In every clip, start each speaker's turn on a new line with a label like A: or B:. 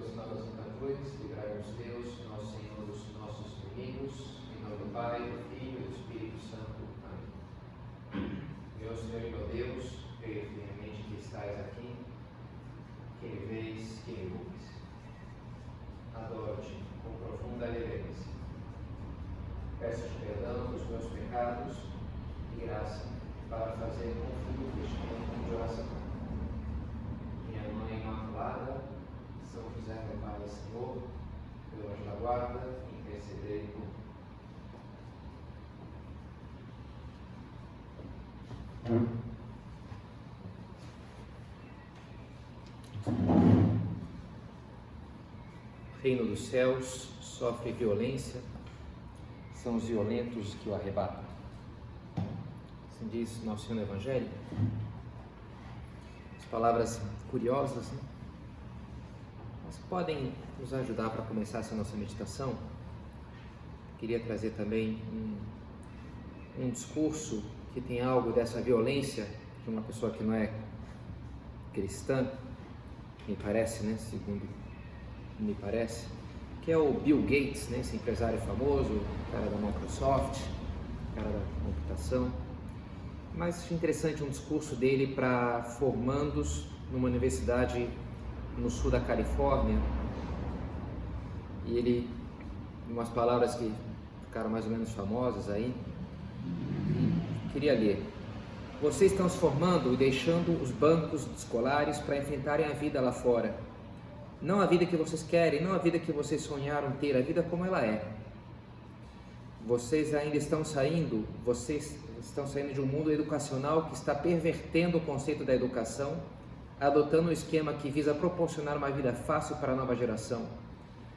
A: pelo sinal da Santa Cruz, livrai-nos Deus, nosso Senhor, dos nossos inimigos, em nome do Pai, do Filho e do Espírito Santo. Amém. Meu Senhor e meu Deus, creio firmemente que estais aqui, que me vês, que me ouves. Adoro-te com profunda reverência. Peço-te perdão dos meus pecados e graça para fazer contigo este tempo de oração. Minha Mãe Imaculada, São José, meu Pai e Senhor, meu anjo da guarda, intercedei por mim. O reino dos céus sofre violência, são os violentos que o arrebatam. Assim diz nosso Senhor no Evangelho. As palavras curiosas, né? Mas podem nos ajudar para começar essa nossa meditação. Queria trazer também um discurso que tem algo dessa violência de uma pessoa que não é cristã, me parece, né? Segundo me parece, que é o Bill Gates, né? Esse empresário famoso, cara da Microsoft, cara da computação. Mas acho interessante um discurso dele para formandos numa universidade no sul da Califórnia. E ele, umas palavras que ficaram mais ou menos famosas aí, queria ler. Vocês estão se formando e deixando os bancos escolares para enfrentarem a vida lá fora. Não a vida que vocês querem, não a vida que vocês sonharam ter, a vida como ela é. Vocês ainda estão saindo de um mundo educacional que está pervertendo o conceito da educação, adotando um esquema que visa proporcionar uma vida fácil para a nova geração.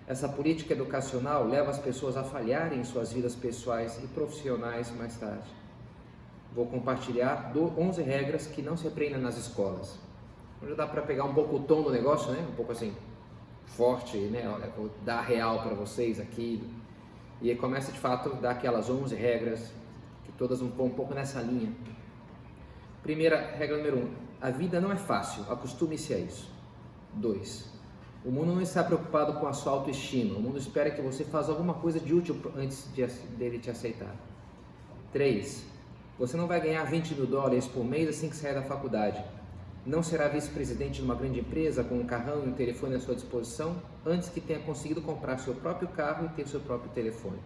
A: Essa política educacional leva as pessoas a falharem em suas vidas pessoais e profissionais mais tarde. Vou compartilhar 11 regras que não se aprendem nas escolas. Já dá para pegar um pouco o tom do negócio, né? Um pouco assim, forte, né? Olha, vou dar real para vocês aqui. E aí começa de fato a dar aquelas 11 regras, que todas vão um pouco nessa linha. Primeira regra número 1, a vida não é fácil, acostume-se a isso. 2, o mundo não está preocupado com a sua autoestima, o mundo espera que você faça alguma coisa de útil antes dele te aceitar. 3, você não vai ganhar $20 mil por mês assim que sair da faculdade. Não será vice-presidente de uma grande empresa com um carrão e um telefone à sua disposição antes que tenha conseguido comprar seu próprio carro e ter seu próprio telefone.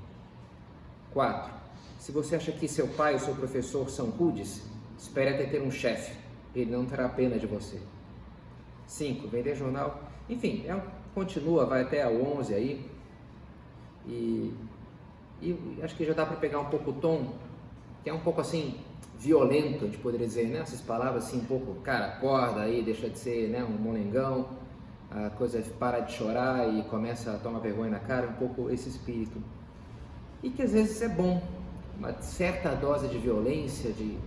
A: 4. Se você acha que seu pai ou seu professor são rudes, espere até ter um chefe, ele não terá pena de você. 5. Vender jornal. Enfim, continua, vai até a 11 aí. E acho que já dá para pegar um pouco o tom, que é um pouco assim violento, a gente poderia dizer, né? Essas palavras assim, um pouco, cara, acorda aí, deixa de ser, né, um molengão, a coisa para de chorar e começa a tomar vergonha na cara, um pouco esse espírito. E que às vezes é bom, uma certa dose de violência, de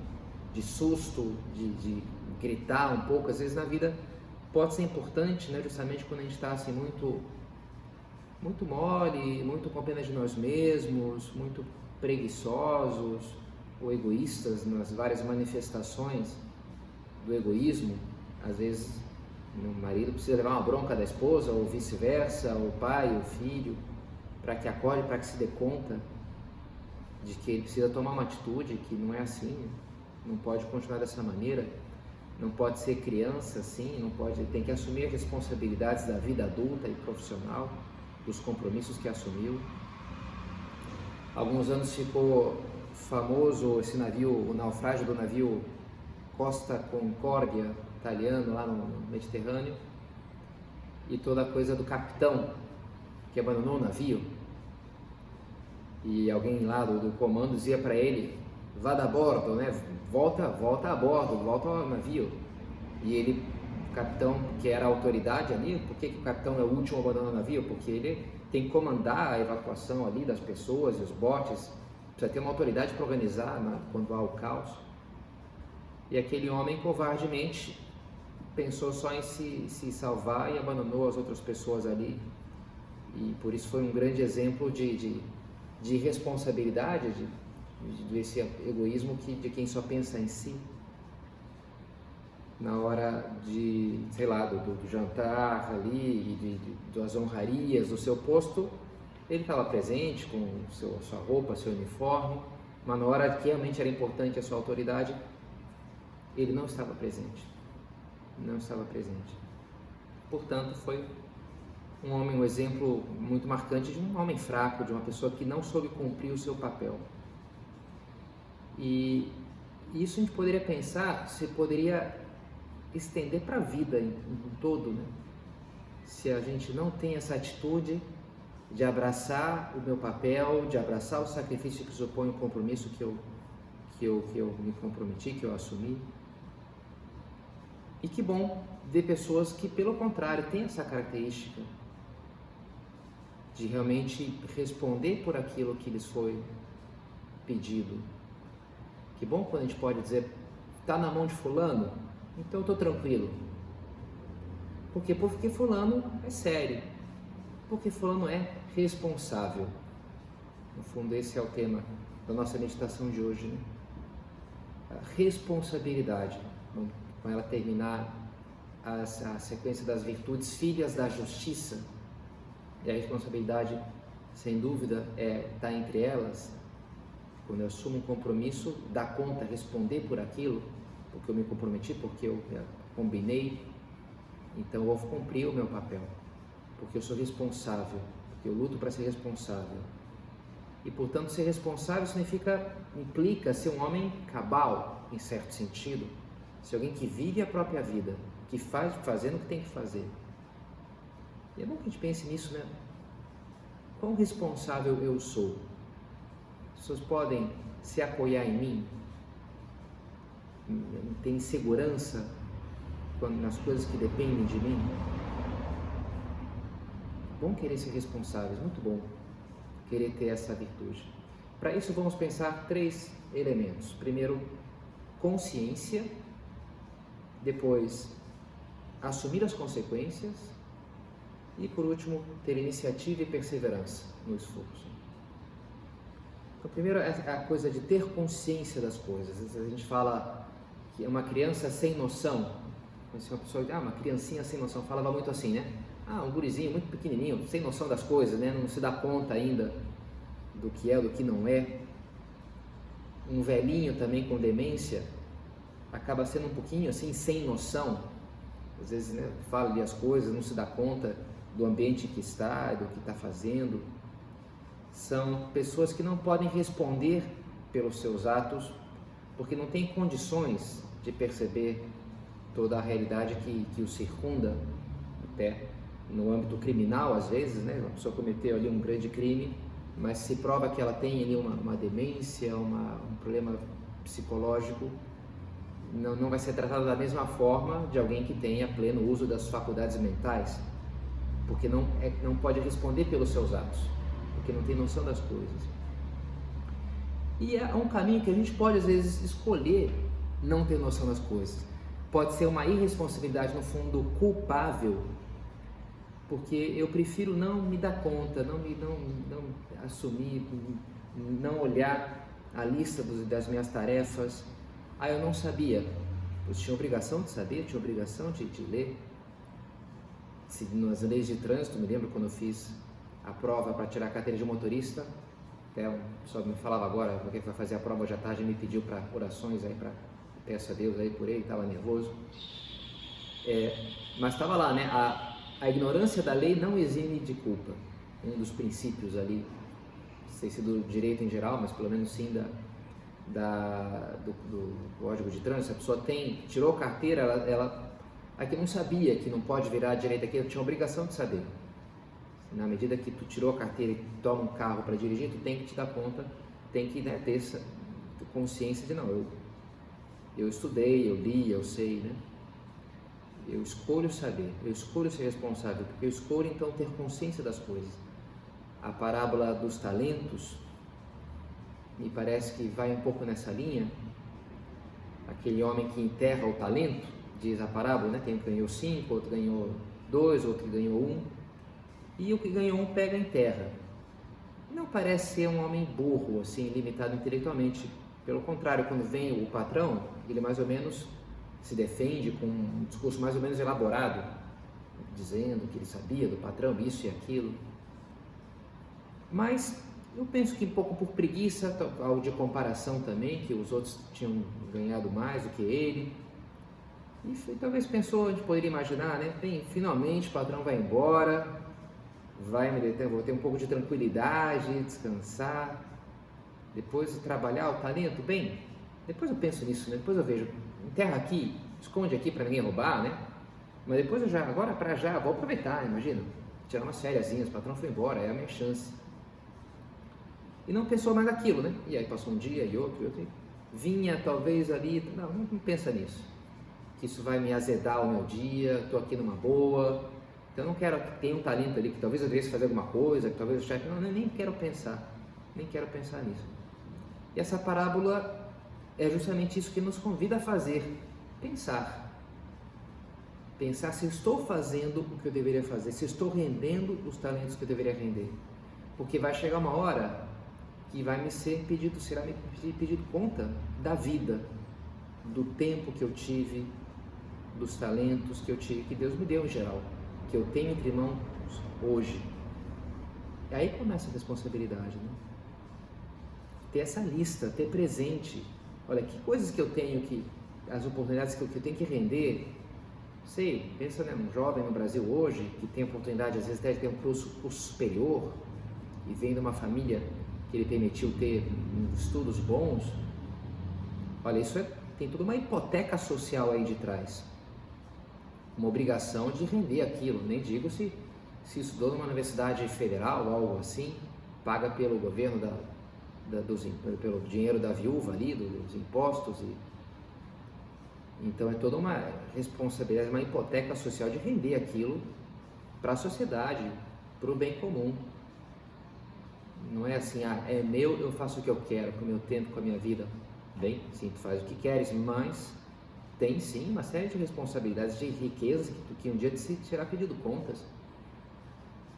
A: susto, de gritar um pouco, às vezes na vida pode ser importante, né? Justamente quando a gente está assim muito mole, muito com pena de nós mesmos, muito preguiçosos, ou egoístas nas várias manifestações do egoísmo. Às vezes o marido precisa levar uma bronca da esposa, ou vice-versa, o pai, o filho, para que acorde, para que se dê conta de que ele precisa tomar uma atitude, que não é assim, não pode continuar dessa maneira, não pode ser criança assim, não pode, tem que assumir as responsabilidades da vida adulta e profissional, dos compromissos que assumiu. Alguns anos ficou famoso esse navio, o naufrágio do navio Costa Concordia, italiano, lá no Mediterrâneo, e toda a coisa do capitão que abandonou o navio, e alguém lá do comando dizia para ele, vá da bordo, né? volta a bordo, volta ao navio, e ele, o capitão, que era a autoridade ali, por que o capitão é o último a abandonar o navio? Porque ele tem que comandar a evacuação ali das pessoas e os botes, precisa ter uma autoridade para organizar, né, quando há o caos. E aquele homem covardemente pensou só em se salvar e abandonou as outras pessoas ali. E por isso foi um grande exemplo de irresponsabilidade, desse egoísmo de quem só pensa em si. na hora de, sei lá, do jantar ali, das honrarias do seu posto, ele estava presente com sua roupa, seu uniforme, mas na hora que realmente era importante a sua autoridade, ele não estava presente. Não estava presente. Portanto, foi um exemplo muito marcante de um homem fraco, de uma pessoa que não soube cumprir o seu papel. E isso a gente poderia pensar, se poderia estender para a vida em todo, né? Se a gente não tem essa atitude de abraçar o meu papel, de abraçar o sacrifício que supõe o compromisso que eu me comprometi, que eu assumi. E que bom ver pessoas que, pelo contrário, têm essa característica de realmente responder por aquilo que lhes foi pedido. Que bom quando a gente pode dizer, está na mão de fulano, então eu estou tranquilo. Por quê? Porque fulano é sério, porque fulano é responsável. No fundo, esse é o tema da nossa meditação de hoje, né? A responsabilidade. Vamos com ela terminar a sequência das virtudes, filhas da justiça. E a responsabilidade, sem dúvida, está entre elas. Quando eu assumo um compromisso, dar conta, responder por aquilo, porque eu me comprometi, porque eu combinei, então eu vou cumprir o meu papel, porque eu sou responsável, porque eu luto para ser responsável. E, portanto, ser responsável implica ser um homem cabal, em certo sentido, ser alguém que vive a própria vida, que fazendo o que tem que fazer. E é bom que a gente pense nisso, né? Quão responsável eu sou? As pessoas podem se apoiar em mim? Tem segurança nas coisas que dependem de mim? Bom querer ser responsáveis, muito bom querer ter essa virtude. Para isso vamos pensar 3 elementos. Primeiro, consciência. Depois, assumir as consequências. E por último, ter iniciativa e perseverança no esforço. Então, primeiro é a coisa de ter consciência das coisas. Às vezes a gente fala que é uma criança sem noção. Conheci uma pessoa que uma criancinha sem noção, falava muito assim, né? Um gurizinho muito pequenininho, sem noção das coisas, né? Não se dá conta ainda do que é, do que não é. Um velhinho também com demência acaba sendo um pouquinho assim, sem noção. Às vezes, né, fala ali as coisas, não se dá conta do ambiente que está, do que está fazendo. São pessoas que não podem responder pelos seus atos, porque não têm condições de perceber toda a realidade que os circunda, até no âmbito criminal, às vezes, né? Uma pessoa cometeu ali um grande crime, mas se prova que ela tem ali uma demência, um problema psicológico, não vai ser tratada da mesma forma de alguém que tenha pleno uso das faculdades mentais, porque não pode responder pelos seus atos, porque não tem noção das coisas. E é um caminho que a gente pode às vezes escolher não ter noção das coisas. Pode ser uma irresponsabilidade, no fundo, culpável, porque eu prefiro não me dar conta, não assumir, não olhar a lista das minhas tarefas. Eu não sabia. Eu tinha obrigação de saber, tinha obrigação de ler. Nas leis de trânsito, me lembro quando eu fiz a prova para tirar a carteira de motorista, até um pessoal me falava agora, porque vai fazer a prova hoje à tarde, me pediu para orações aí, para peço a Deus aí por ele, estava nervoso. Mas estava lá, né? A ignorância da lei não exime de culpa. Um dos princípios ali, não sei se do direito em geral, mas pelo menos sim do Código de Trânsito. A pessoa tirou a carteira, ela aqui não sabia que não pode virar à direita aqui, ela tinha obrigação de saber. Na medida que tu tirou a carteira e toma um carro para dirigir, tu tem que te dar conta, tem que ter essa consciência de eu estudei, eu li, eu sei, né? Eu escolho saber, eu escolho ser responsável, porque eu escolho então ter consciência das coisas. A parábola dos talentos me parece que vai um pouco nessa linha. Aquele homem que enterra o talento, diz a parábola, né? Tem um que ganhou 5, outro ganhou 2, outro que ganhou 1, e o que ganhou 1 pega em terra. Não parece ser um homem burro, assim, limitado intelectualmente. Pelo contrário, quando vem o patrão, ele mais ou menos se defende com um discurso mais ou menos elaborado, dizendo que ele sabia do patrão, isso e aquilo. Mas eu penso que um pouco por preguiça, ao de comparação também, que os outros tinham ganhado mais do que ele. E talvez pensou, a gente poderia imaginar, né? Bem, finalmente o patrão vai embora, vou ter um pouco de tranquilidade, descansar, depois trabalhar o talento, bem, depois eu penso nisso, né? Depois eu vejo, enterra aqui, esconde aqui para ninguém roubar, né? Mas depois agora para já, vou aproveitar, imagina, tirar umas fériasinhas, o patrão foi embora, é a minha chance. E não pensou mais naquilo, né? E aí passou um dia e outro, vinha talvez ali, não pensa nisso, que isso vai me azedar o meu dia, estou aqui numa boa, então eu não quero que tenha um talento ali, que talvez eu devesse fazer alguma coisa, que talvez o chefe, nem quero pensar nisso. E essa parábola é justamente isso que nos convida a fazer, pensar se eu estou fazendo o que eu deveria fazer, se eu estou rendendo os talentos que eu deveria render, porque vai chegar uma hora que será me pedido conta da vida, do tempo que eu tive, dos talentos que eu tive, que Deus me deu em geral, que eu tenho entre mãos hoje. E aí começa a responsabilidade, né? Ter essa lista, ter presente, olha, que coisas que eu tenho, as oportunidades que eu tenho que render. Sei, pensa, né, um jovem no Brasil hoje, que tem oportunidade, às vezes até de ter um curso superior, e vem de uma família que ele permitiu ter estudos bons. Olha, isso tem toda uma hipoteca social aí de trás, uma obrigação de render aquilo, nem digo se estudou numa universidade federal ou algo assim, paga pelo governo, pelo dinheiro da viúva ali, dos impostos, então é toda uma responsabilidade, uma hipoteca social de render aquilo para a sociedade, para o bem comum. Não é assim, é meu, eu faço o que eu quero, com o meu tempo, com a minha vida. Bem, sim, tu faz o que queres, mas tem sim uma série de responsabilidades, de riquezas que um dia te será pedido contas,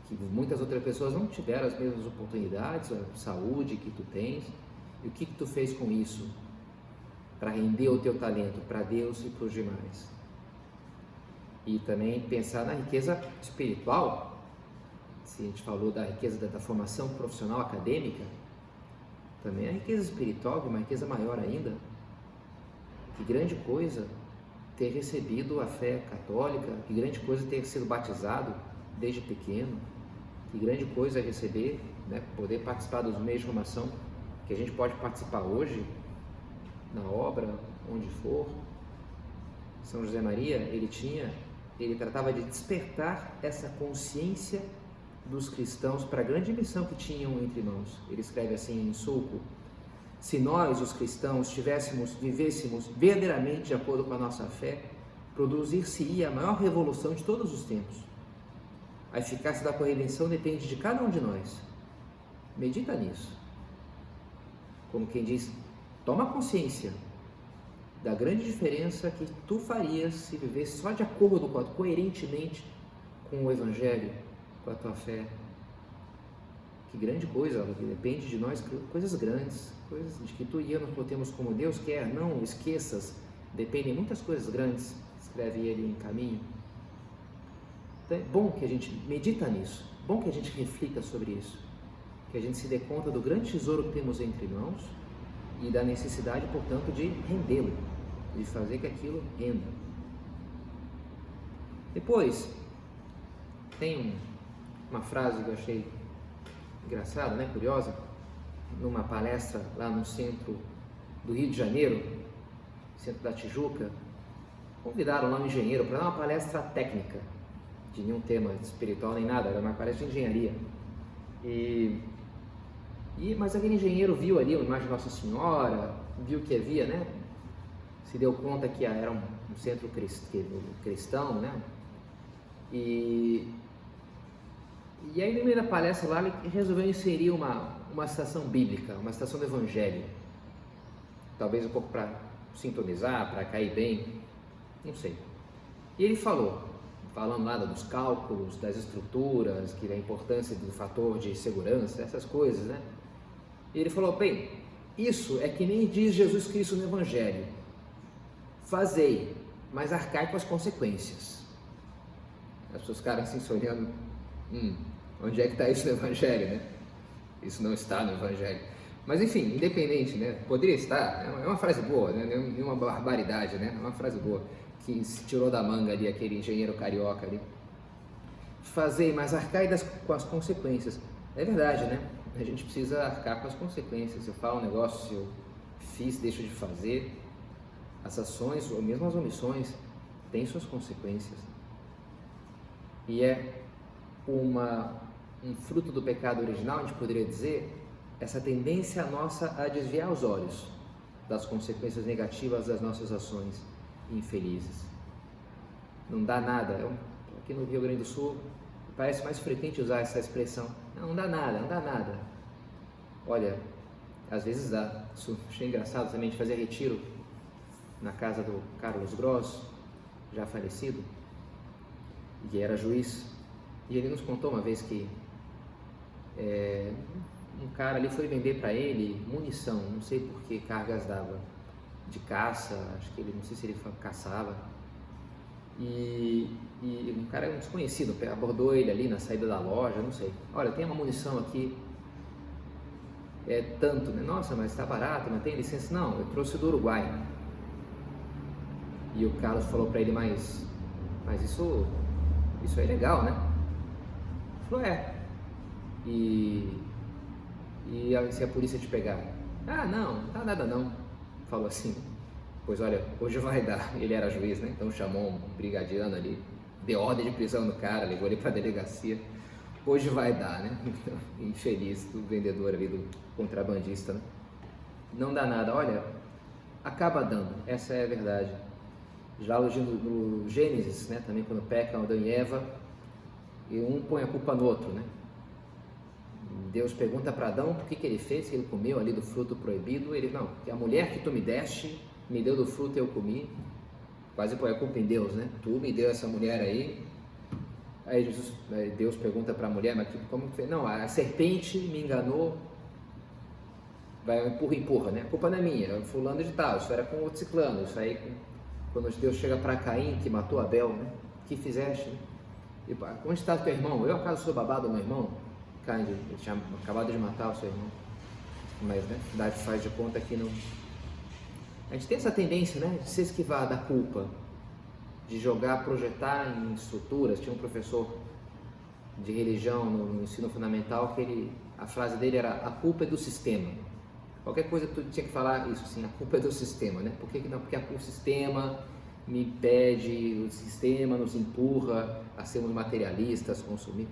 A: que muitas outras pessoas não tiveram as mesmas oportunidades, a saúde que tu tens, e o que tu fez com isso para render o teu talento para Deus e para os demais. E também pensar na riqueza espiritual. Se a gente falou da riqueza da formação profissional acadêmica, também a riqueza espiritual, que é uma riqueza maior ainda. Que grande coisa ter recebido a fé católica, que grande coisa ter sido batizado desde pequeno, que grande coisa é receber, né, poder participar dos meios de formação que a gente pode participar hoje, na obra, onde for. São José Maria, ele tratava de despertar essa consciência dos cristãos para a grande missão que tinham entre mãos. Ele escreve assim em Sulco: se nós, os cristãos, vivêssemos verdadeiramente de acordo com a nossa fé, produzir-se-ia a maior revolução de todos os tempos. A eficácia da corredenção depende de cada um de nós. Medita nisso. Como quem diz, toma consciência da grande diferença que tu farias se vivesse só de acordo coerentemente com o Evangelho, com a tua fé. Que grande coisa, que depende de nós, coisas grandes, coisas de que tu e eu não temos como Deus quer, não esqueças, dependem muitas coisas grandes, escreve ele em Caminho. Então é bom que a gente medita nisso, bom que a gente reflita sobre isso, que a gente se dê conta do grande tesouro que temos entre mãos e da necessidade, portanto, de rendê-lo, de fazer que aquilo renda. Depois, tem uma frase que eu achei engraçada, né, curiosa, numa palestra lá no centro do Rio de Janeiro, centro da Tijuca, convidaram lá um engenheiro para dar uma palestra técnica, de nenhum tema espiritual nem nada, era uma palestra de engenharia. Mas aquele engenheiro viu ali a imagem de Nossa Senhora, viu que havia, né, se deu conta que era um centro cristão, né, e aí no meio da palestra lá ele resolveu inserir uma citação bíblica, uma citação do Evangelho, talvez um pouco para sintonizar, para cair bem, não sei. E ele falando lá dos cálculos, das estruturas, que da importância do fator de segurança, essas coisas, né? E ele falou, bem, isso é que nem diz Jesus Cristo no Evangelho: fazei mas arcai com as consequências. As pessoas ficaram assim se olhando, onde é que está isso no Evangelho, né? Isso não está no Evangelho. Mas enfim, independente, né? Poderia estar, é uma frase boa, né? Nenhuma barbaridade, né? É uma frase boa, que se tirou da manga ali, aquele engenheiro carioca ali. Fazer, mas arcai com as consequências. É verdade, né? A gente precisa arcar com as consequências. Se eu falo um negócio, se eu fiz, deixo de fazer, as ações, ou mesmo as omissões, têm suas consequências. E é um fruto do pecado original, a gente poderia dizer, essa tendência nossa a desviar os olhos das consequências negativas das nossas ações infelizes. Não dá nada. Aqui no Rio Grande do Sul parece mais frequente usar essa expressão. Não dá nada, não dá nada. Olha, às vezes dá. Isso achei engraçado também de fazer retiro na casa do Carlos Gross, já falecido, que era juiz, e ele nos contou uma vez que um cara ali foi vender para ele munição, não sei por que cargas dava, de caça, acho que ele, não sei se ele caçava, e um cara, um desconhecido, abordou ele ali na saída da loja, não sei, olha, tem uma munição aqui, tanto, né? Nossa, mas está barato, não tem licença? Não, eu trouxe do Uruguai. E o Carlos falou para ele, mas isso é ilegal, né? Ele falou, E se a polícia te pegar? Ah, não dá nada não. Falou assim, pois olha, hoje vai dar. Ele era juiz, né? Então chamou um brigadiano ali, deu ordem de prisão no cara, levou ele para a delegacia. Hoje vai dar, né? Infeliz do vendedor ali, do contrabandista, né? Não dá nada, olha, acaba dando, essa é a verdade. Já no Gênesis, né? Também quando pecam Adão e Eva, e um põe a culpa no outro, né? Deus pergunta para Adão por que ele fez, que ele comeu ali do fruto proibido. Ele, não, que a mulher que tu me deste, me deu do fruto e eu comi. Quase põe a culpa em Deus, né? Tu me deu essa mulher aí. Aí Deus pergunta para a mulher, mas como que fez? Não, a serpente me enganou. Vai, empurra, né? A culpa não é minha, fulano de tal, isso era com outro ciclano. Isso aí, quando Deus chega para Caim, que matou Abel, né? Que fizeste, né? E, onde está o teu irmão? Eu acaso sou babado do meu irmão? Caim, ele tinha acabado de matar o seu irmão, mas né, a cidade faz de conta que não. A gente tem essa tendência, né, de se esquivar da culpa, de projetar em estruturas. Tinha um professor de religião no ensino fundamental que a frase dele era: a culpa é do sistema. Qualquer coisa que tu tinha que falar isso, assim, a culpa é do sistema, né? Por que não? Porque o sistema me pede, o sistema nos empurra a sermos materialistas, consumir.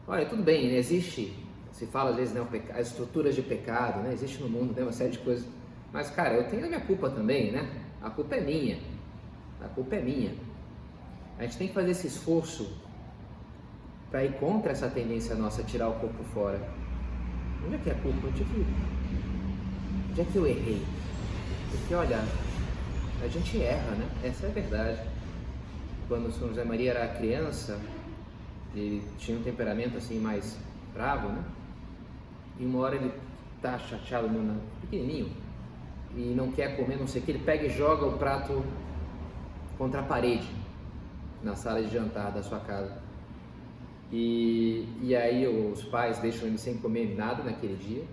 A: Olha, tudo bem, né? Existe, se fala às vezes, né, as estruturas de pecado, né? Existe no mundo, né, uma série de coisas, mas cara, eu tenho a minha culpa também, né? A culpa é minha, a gente tem que fazer esse esforço para ir contra essa tendência nossa a tirar o corpo fora. Onde é que é a culpa? Onde é que eu errei? Porque olha, a gente erra, né? Essa é a verdade. Quando o São José Maria era criança, ele tinha um temperamento assim mais bravo, né? E uma hora ele tá chateado, pequenininho, e não quer comer, não sei o que, ele pega e joga o prato contra a parede na sala de jantar da sua casa. E aí os pais deixam ele sem comer nada naquele dia,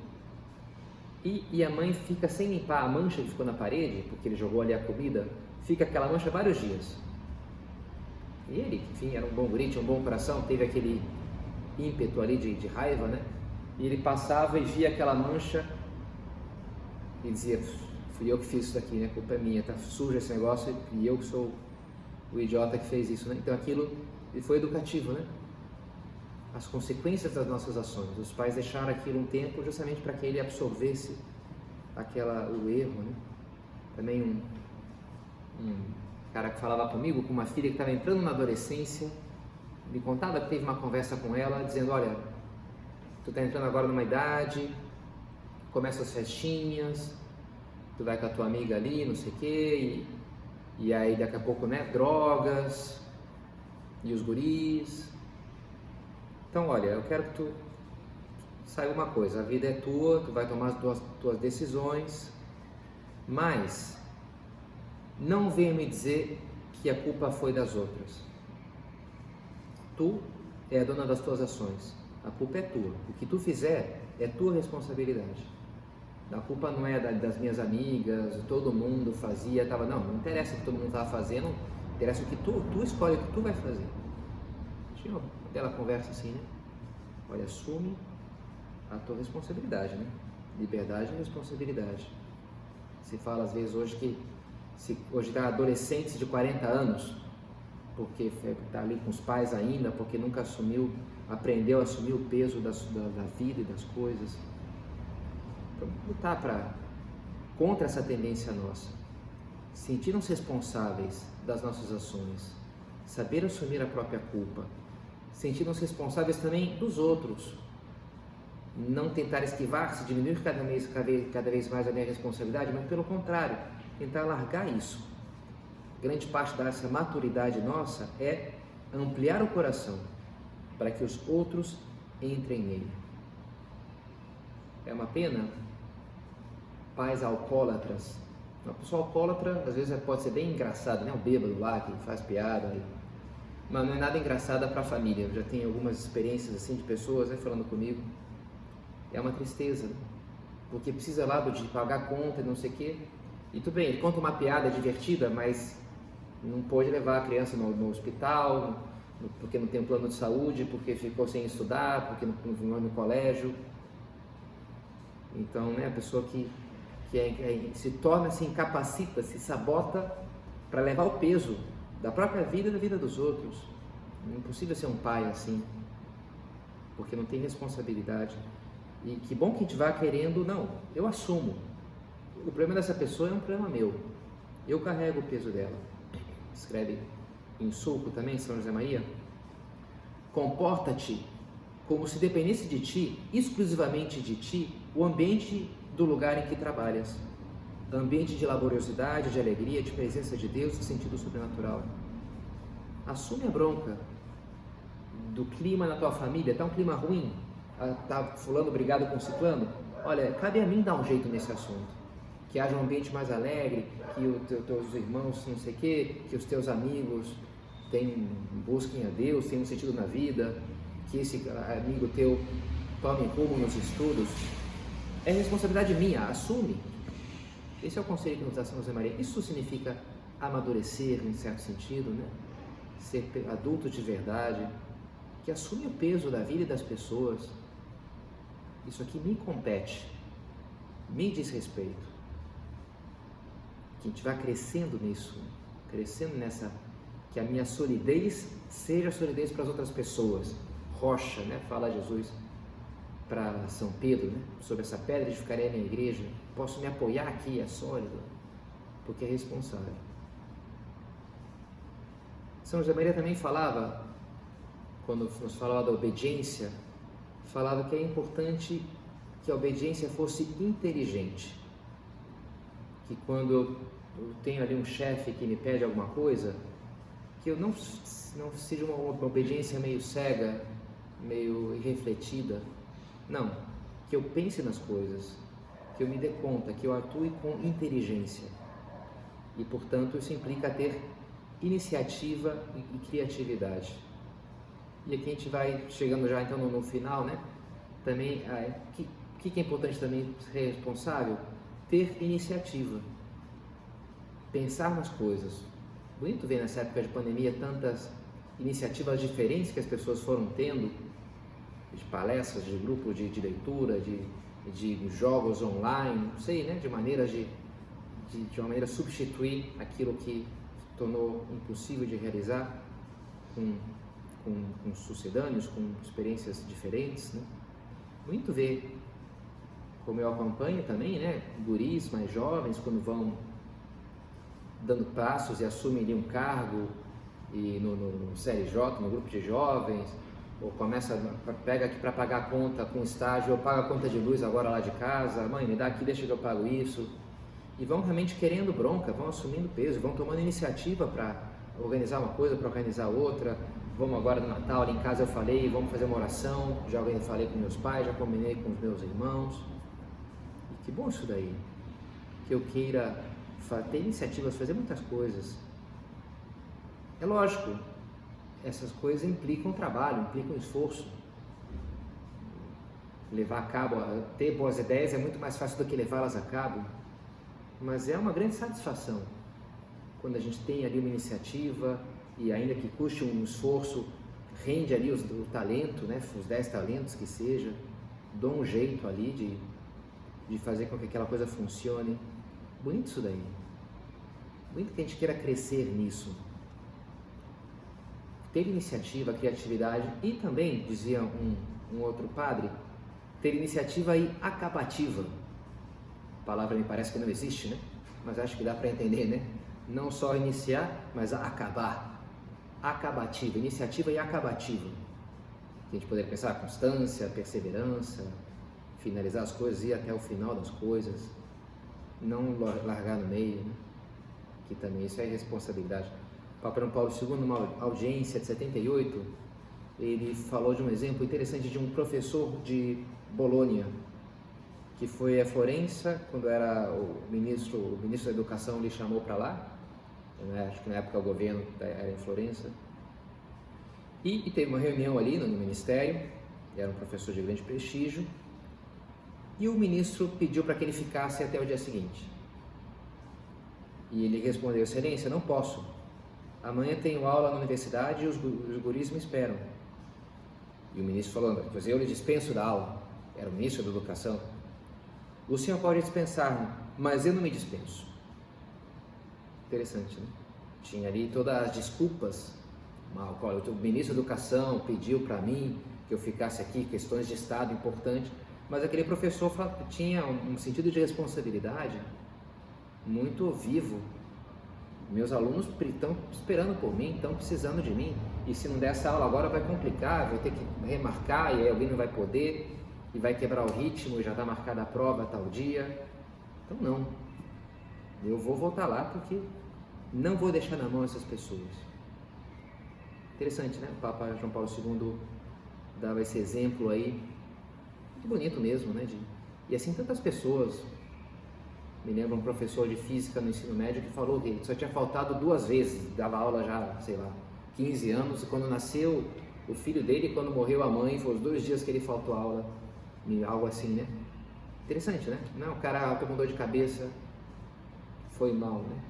A: e a mãe fica sem limpar a mancha que ficou na parede, porque ele jogou ali a comida, fica aquela mancha vários dias. E ele, enfim, era um bom guri, tinha um bom coração, teve aquele ímpeto ali de raiva, né? E ele passava e via aquela mancha e dizia: fui eu que fiz isso daqui, né? A culpa é minha, tá sujo esse negócio e eu que sou o idiota que fez isso, né? Então aquilo foi educativo, né? As consequências das nossas ações. Os pais deixaram aquilo um tempo justamente para que ele absorvesse o erro, né? Também um cara que falava comigo, com uma filha que estava entrando na adolescência, me contava que teve uma conversa com ela, dizendo: olha, tu está entrando agora numa idade, começa as festinhas, tu vai com a tua amiga ali, não sei o quê, e aí daqui a pouco, né, drogas, e os guris. Então, olha, eu quero que tu saiba uma coisa: a vida é tua, tu vai tomar as tuas decisões, mas não venha me dizer que a culpa foi das outras. Tu é a dona das tuas ações. A culpa é tua. O que tu fizer é tua responsabilidade. A culpa não é das minhas amigas, todo mundo fazia, não interessa o que todo mundo estava fazendo, interessa o que tu escolhe o que tu vai fazer. Tinha aquela conversa assim, né? Olha, assume a tua responsabilidade, né? Liberdade e responsabilidade. Se fala às vezes hoje que hoje está adolescentes de 40 anos, porque está ali com os pais ainda, porque nunca aprendeu a assumir o peso da vida e das coisas. Então, lutar contra essa tendência nossa, sentir-nos responsáveis das nossas ações, saber assumir a própria culpa, sentir-nos responsáveis também dos outros, não tentar esquivar-se, diminuir cada vez mais a minha responsabilidade, mas pelo contrário, tentar largar isso. Grande parte dessa maturidade nossa é ampliar o coração para que os outros entrem nele. É uma pena pais alcoólatras. Uma pessoa alcoólatra às vezes pode ser bem engraçada, né? Um bêbado lá que faz piada, mas não é nada engraçada para a família. Eu já tenho algumas experiências assim de pessoas falando comigo. É uma tristeza, porque precisa lá de pagar conta e não sei o quê. E tudo bem, ele conta uma piada divertida, mas não pôde levar a criança no hospital, porque não tem um plano de saúde, porque ficou sem estudar, porque não foi no colégio. Então, né, a pessoa que se torna, se incapacita, se sabota para levar o peso da própria vida e da vida dos outros. É impossível ser um pai assim, porque não tem responsabilidade. E que bom que a gente vá querendo, não, eu assumo. O problema dessa pessoa é um problema meu. Eu carrego o peso dela. Escreve em sulco também, São José Maria. Comporta-te como se dependesse de ti, exclusivamente de ti, o ambiente do lugar em que trabalhas. Ambiente de laboriosidade, de alegria, de presença de Deus, de sentido sobrenatural. Assume a bronca do clima na tua família. Está um clima ruim? Está fulano brigado com ciclano? Olha, cabe a mim dar um jeito nesse assunto. Que haja um ambiente mais alegre, que os teus irmãos não sei o quê, que os teus amigos busquem a Deus, tenham um sentido na vida, que esse amigo teu tome rumo nos estudos. É responsabilidade minha, assume. Esse é o conselho que nos dá São José Maria. Isso significa amadurecer, em certo sentido, né? Ser adulto de verdade, que assume o peso da vida e das pessoas. Isso aqui me compete, me diz respeito. Que a gente vá crescendo nisso, crescendo nessa, que a minha solidez seja solidez para as outras pessoas. Rocha, né? Fala Jesus para São Pedro, né? Sobre essa pedra edificarei a minha igreja. Posso me apoiar aqui, é sólido, porque é responsável. São José Maria também falava, quando nos falava da obediência, falava que é importante que a obediência fosse inteligente. Que quando eu tenho ali um chefe que me pede alguma coisa, que eu não seja uma obediência meio cega, meio irrefletida. Não, que eu pense nas coisas, que eu me dê conta, que eu atue com inteligência. E, portanto, isso implica ter iniciativa e criatividade. E aqui a gente vai chegando já então no final, né? Também, o que é importante também ser responsável? Ter iniciativa, pensar nas coisas. Bonito ver nessa época de pandemia tantas iniciativas diferentes que as pessoas foram tendo, de palestras, de grupos de leitura, de jogos online, não sei, né? De maneiras de uma maneira substituir aquilo que tornou impossível de realizar com sucedâneos, com experiências diferentes, né? Muito ver, como eu acompanho também, né? Guris mais jovens, quando vão dando passos e assumem ali um cargo e no CLJ, no grupo de jovens, ou pega aqui para pagar a conta com estágio, eu pago a conta de luz agora lá de casa, mãe, me dá aqui, deixa que eu pago isso. E vão realmente querendo bronca, vão assumindo peso, vão tomando iniciativa para organizar uma coisa, para organizar outra. Vamos agora no Natal, ali em casa eu falei, vamos fazer uma oração, já falei com meus pais, já combinei com os meus irmãos. E que bom isso daí, que eu queira ter iniciativas, fazer muitas coisas. É lógico, essas coisas implicam trabalho, implicam esforço. Levar a cabo, ter boas ideias é muito mais fácil do que levá-las a cabo, mas é uma grande satisfação quando a gente tem ali uma iniciativa e ainda que custe um esforço, rende ali o talento, né, os 10 talentos que seja, dou um jeito ali de fazer com que aquela coisa funcione. Bonito isso daí, bonito que a gente queira crescer nisso. Ter iniciativa, criatividade e também, dizia um outro padre, ter iniciativa e acabativa. A palavra me parece que não existe, né? Mas acho que dá para entender, né? Não só iniciar, mas acabar. Acabativa, iniciativa e acabativa. A gente poderia pensar constância, perseverança, finalizar as coisas e ir até o final das coisas, não largar no meio, né? Que também isso é responsabilidade. O Papa João Paulo II, numa audiência de 78, ele falou de um exemplo interessante de um professor de Bolonha, que foi a Florença, quando era o ministro da Educação lhe chamou para lá, né? Acho que na época o governo era em Florença, e teve uma reunião ali no ministério, era um professor de grande prestígio, e o ministro pediu para que ele ficasse até o dia seguinte. E ele respondeu: Excelência, não posso. Amanhã tenho aula na universidade e os guris me esperam. E o ministro falou: Pois eu lhe dispenso da aula. Era o ministro da Educação. O senhor pode dispensar-me, mas eu não me dispenso. Interessante, né? Tinha ali todas as desculpas. O ministro da Educação pediu para mim que eu ficasse aqui, questões de Estado importantes, mas aquele professor tinha um sentido de responsabilidade muito vivo. Meus alunos estão esperando por mim, estão precisando de mim, e se não der essa aula agora vai complicar, vou ter que remarcar e aí alguém não vai poder, e vai quebrar o ritmo, já está marcada a prova tal dia. Então não, eu vou voltar lá porque não vou deixar na mão essas pessoas. Interessante, né? O Papa João Paulo II dava esse exemplo aí, muito bonito mesmo, né? E assim tantas pessoas. Me lembro um professor de física no ensino médio que falou que só tinha faltado 2 vezes, dava aula já, sei lá, 15 anos, e quando nasceu o filho dele, quando morreu a mãe, foi os 2 dias que ele faltou aula, algo assim, né? Interessante, né? Não, o cara tomou dor de cabeça, foi mal, né?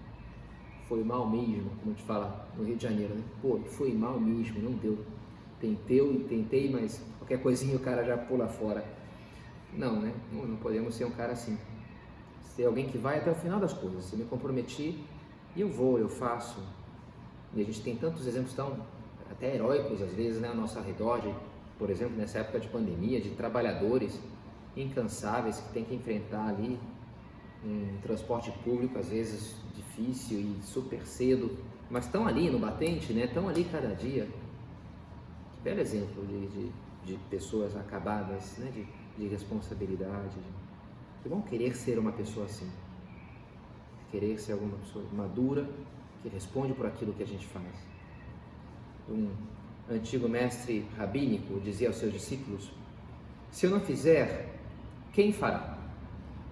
A: Foi mal mesmo, como a gente fala no Rio de Janeiro, né? Pô, foi mal mesmo, não deu. Tentei, mas qualquer coisinha o cara já pula fora. Não, né? Não podemos ser um cara assim. Ser alguém que vai até o final das coisas. Se me comprometi, eu vou, eu faço. E a gente tem tantos exemplos tão até heróicos às vezes, né, ao nosso redor, por exemplo, nessa época de pandemia, de trabalhadores incansáveis que têm que enfrentar ali um transporte público às vezes difícil e super cedo, mas estão ali no batente, né? Estão ali cada dia. Que belo exemplo de pessoas acabadas, né? De responsabilidade. Que bom querer ser uma pessoa assim, querer ser alguma pessoa madura, que responde por aquilo que a gente faz. Um antigo mestre rabínico dizia aos seus discípulos: se eu não fizer, quem fará?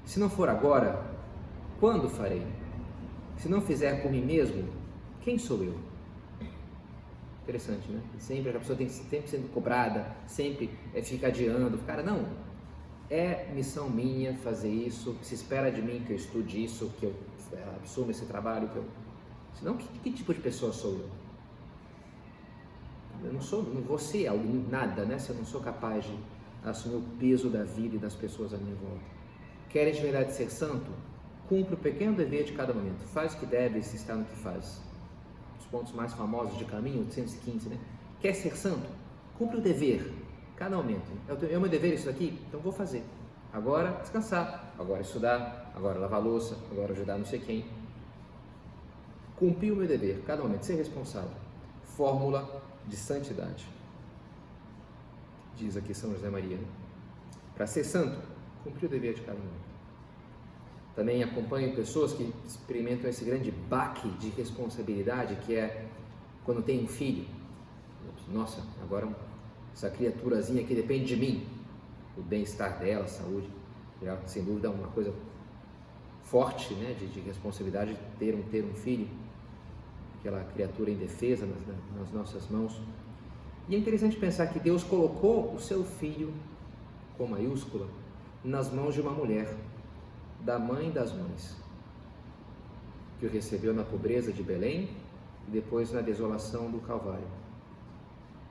A: Se não for agora, quando farei? Se não fizer por mim mesmo, quem sou eu? Interessante, né? Sempre a pessoa tem que sempre sendo cobrada, sempre fica adiando. Cara, não, é missão minha fazer isso, se espera de mim que eu estude isso, que eu assuma esse trabalho, senão que tipo de pessoa sou eu? Eu não vou ser nada, né? Se eu não sou capaz de assumir o peso da vida e das pessoas à minha volta. Queres de verdade ser santo? Cumpre o pequeno dever de cada momento. Faz o que deves, está no que faz. Os pontos mais famosos de caminho, 815, né? Quer ser santo? Cumpre o dever, cada momento. É o meu dever isso daqui? Então vou fazer. Agora descansar, agora estudar, agora lavar a louça, agora ajudar não sei quem. Cumprir o meu dever, cada momento, ser responsável. Fórmula de santidade. Diz aqui São José Maria. Para ser santo, cumprir o dever de cada momento. Também acompanho pessoas que experimentam esse grande baque de responsabilidade que é quando tem um filho. Nossa, agora essa criaturazinha aqui depende de mim, o bem-estar dela, a saúde. Já, sem dúvida, uma coisa forte, né, de responsabilidade ter um filho. aquela criatura indefesa nas nossas mãos. E é interessante pensar que Deus colocou o seu filho, com maiúscula, nas mãos de uma mulher, da mãe das mães, que o recebeu na pobreza de Belém e depois na desolação do Calvário.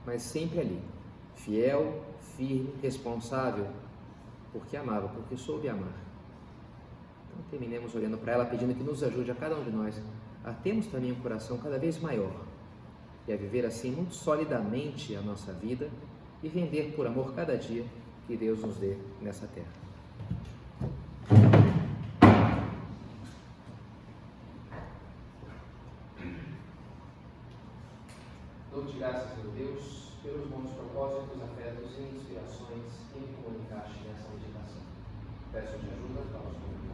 A: Mas sempre ali, fiel, firme, responsável, porque amava, porque soube amar. Então terminemos olhando para ela, pedindo que nos ajude a cada um de nós a termos também um coração cada vez maior e a viver assim muito solidamente a nossa vida e render por amor cada dia que Deus nos dê nessa terra. Dou-te graças, meu Deus, pelos bons propósitos, afetos e inspirações que me comunicaste nessa meditação. Peço-te ajuda para os comunicados.